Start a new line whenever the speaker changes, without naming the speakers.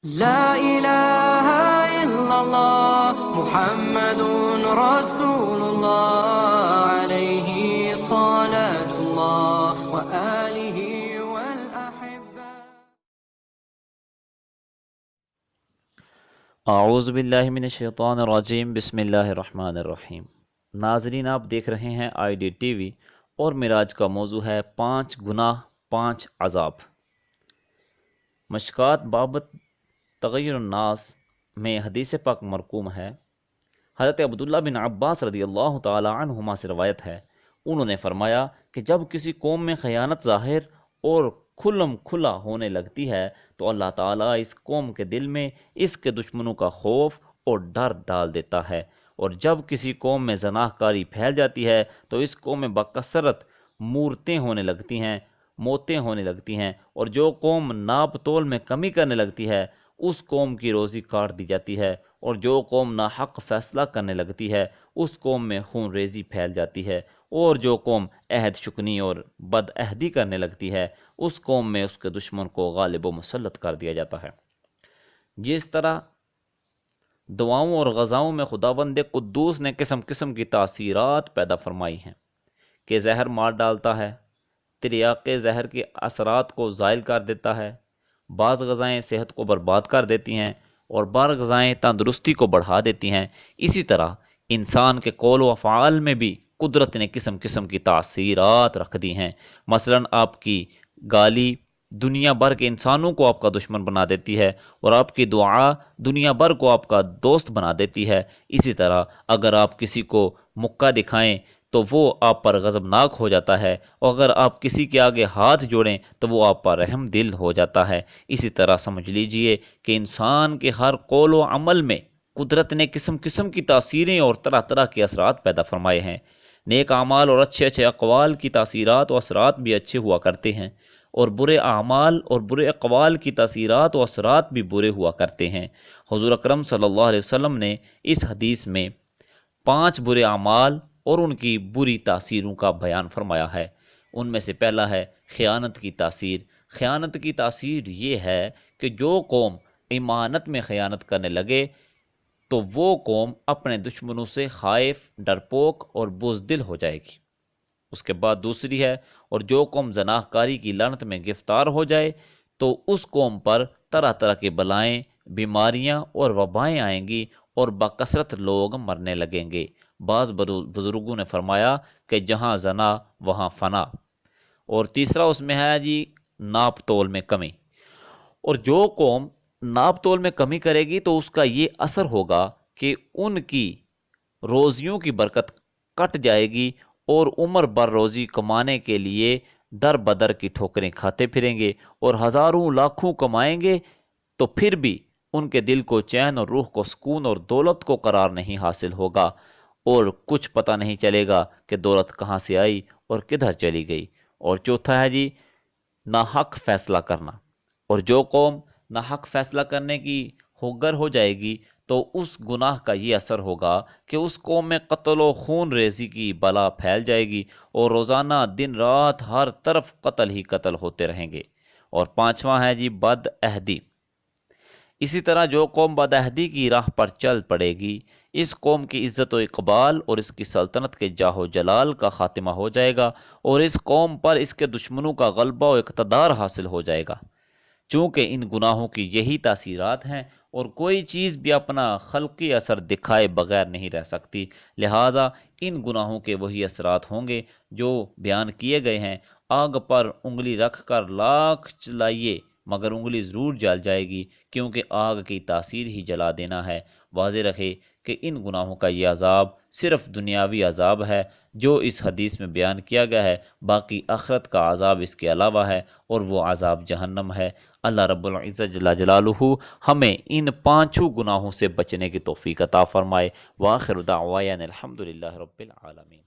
لا إله إلا الله محمد رسول الله عليه صلاة الله وآله والأحبة.
اعوذ باللہ من الشیطان الرجیم، بسم اللہ الرحمن الرحیم۔ ناظرین، آپ دیکھ رہے ہیں آئی ڈی ٹی وی اور معراج کا موضوع ہے 5 گناہ 5 عذاب۔ مشکات بابت تغیر الناس میں حدیث پاک مرقوم ہے۔ حضرت عبداللہ بن عباس رضی اللہ تعالی عنہما سے روایت ہے، انہوں نے فرمایا کہ جب کسی قوم میں خیانت ظاہر اور کھلم کھلا ہونے لگتی ہے تو اللہ تعالیٰ اس قوم کے دل میں اس کے دشمنوں کا خوف اور ڈر ڈال دیتا ہے، اور جب کسی قوم میں زناہ کاری پھیل جاتی ہے تو اس قوم میں بکثرت موتیں ہونے لگتی ہیں، اور جو قوم ناپ تول میں کمی کرنے لگتی ہے اس قوم کی روزی کاٹ دی جاتی ہے، اور جو قوم ناحق فیصلہ کرنے لگتی ہے اس قوم میں خون ریزی پھیل جاتی ہے، اور جو قوم عہد شکنی اور بد عہدی کرنے لگتی ہے اس قوم میں اس کے دشمن کو غالب و مسلط کر دیا جاتا ہے۔ اس طرح دعاؤں اور غزاؤں میں خداوند قدوس نے قسم قسم کی تاثیرات پیدا فرمائی ہیں کہ زہر مار ڈالتا ہے، تریاق زہر کے اثرات کو زائل کر دیتا ہے، بعض غذائیں صحت کو برباد کر دیتی ہیں اور بعض غذائیں تندرستی کو بڑھا دیتی ہیں۔ اسی طرح انسان کے قول و افعال میں بھی قدرت نے قسم قسم کی تاثیرات رکھ دی ہیں۔ مثلا آپ کی گالی دنیا بھر کے انسانوں کو آپ کا دشمن بنا دیتی ہے، اور آپ کی دعا دنیا بھر کو آپ کا دوست بنا دیتی ہے۔ اسی طرح اگر آپ کسی کو مکہ دکھائیں تو وہ آپ پر غضبناک ہو جاتا ہے، اور اگر آپ کسی کے آگے ہاتھ جوڑیں تو وہ آپ پر رحم دل ہو جاتا ہے۔ اسی طرح سمجھ لیجئے کہ انسان کے ہر قول و عمل میں قدرت نے قسم قسم کی تاثیریں اور طرح طرح کے اثرات پیدا فرمائے ہیں۔ نیک اعمال اور اچھے اچھے اقوال کی تاثیرات و اثرات بھی اچھے ہوا کرتے ہیں، اور برے اعمال اور برے اقوال کی تاثیرات و اثرات بھی برے ہوا کرتے ہیں۔ حضور اکرم صلی اللہ علیہ وسلم نے اس حدیث میں 5 برے اعمال اور ان کی بری تاثیروں کا بیان فرمایا ہے۔ ان میں سے پہلا ہے خیانت کی تاثیر۔ خیانت کی تاثیر یہ ہے کہ جو قوم امانت میں خیانت کرنے لگے تو وہ قوم اپنے دشمنوں سے خائف، ڈرپوک اور بزدل ہو جائے گی۔ اس کے بعد دوسری ہے، اور جو قوم زناہ کاری کی لعنت میں گرفتار ہو جائے تو اس قوم پر طرح طرح کے بلائیں، بیماریاں اور وبائیں آئیں گی اور بکثرت لوگ مرنے لگیں گے۔ بعض بزرگوں نے فرمایا کہ جہاں زنا وہاں فنا۔ اور تیسرا اس میں ہے جی ناپ تول میں کمی۔ اور جو قوم ناپ تول میں کمی کرے گی تو اس کا یہ اثر ہوگا کہ ان کی روزیوں کی برکت کٹ جائے گی، اور عمر بھر روزی کمانے کے لیے در بدر کی ٹھوکریں کھاتے پھریں گے، اور ہزاروں لاکھوں کمائیں گے تو پھر بھی ان کے دل کو چین اور روح کو سکون اور دولت کو قرار نہیں حاصل ہوگا، اور کچھ پتہ نہیں چلے گا کہ دولت کہاں سے آئی اور کدھر چلی گئی۔ اور چوتھا ہے جی ناحق فیصلہ کرنا۔ اور جو قوم ناحق فیصلہ کرنے کی ہوگر ہو جائے گی تو اس گناہ کا یہ اثر ہوگا کہ اس قوم میں قتل و خون ریزی کی بلا پھیل جائے گی، اور روزانہ دن رات ہر طرف قتل ہی قتل ہوتے رہیں گے۔ اور پانچواں ہے جی بد عہدی۔ اسی طرح جو قوم بد عہدی کی راہ پر چل پڑے گی، اس قوم کی عزت و اقبال اور اس کی سلطنت کے جاہ و جلال کا خاتمہ ہو جائے گا، اور اس قوم پر اس کے دشمنوں کا غلبہ و اقتدار حاصل ہو جائے گا۔ چونکہ ان گناہوں کی یہی تاثیرات ہیں، اور کوئی چیز بھی اپنا خلقی اثر دکھائے بغیر نہیں رہ سکتی، لہٰذا ان گناہوں کے وہی اثرات ہوں گے جو بیان کیے گئے ہیں۔ آگ پر انگلی رکھ کر لاکھ چلائیے مگر انگلی ضرور جل جائے گی، کیونکہ آگ کی تاثیر ہی جلا دینا ہے۔ واضح رکھے کہ ان گناہوں کا یہ عذاب صرف دنیاوی عذاب ہے جو اس حدیث میں بیان کیا گیا ہے، باقی آخرت کا عذاب اس کے علاوہ ہے، اور وہ عذاب جہنم ہے۔ اللہ رب العزت جل جلالہ ہمیں ان 5 گناہوں سے بچنے کی توفیق عطا فرمائے۔ وآخر دعوانا الحمدللہ رب العالمین۔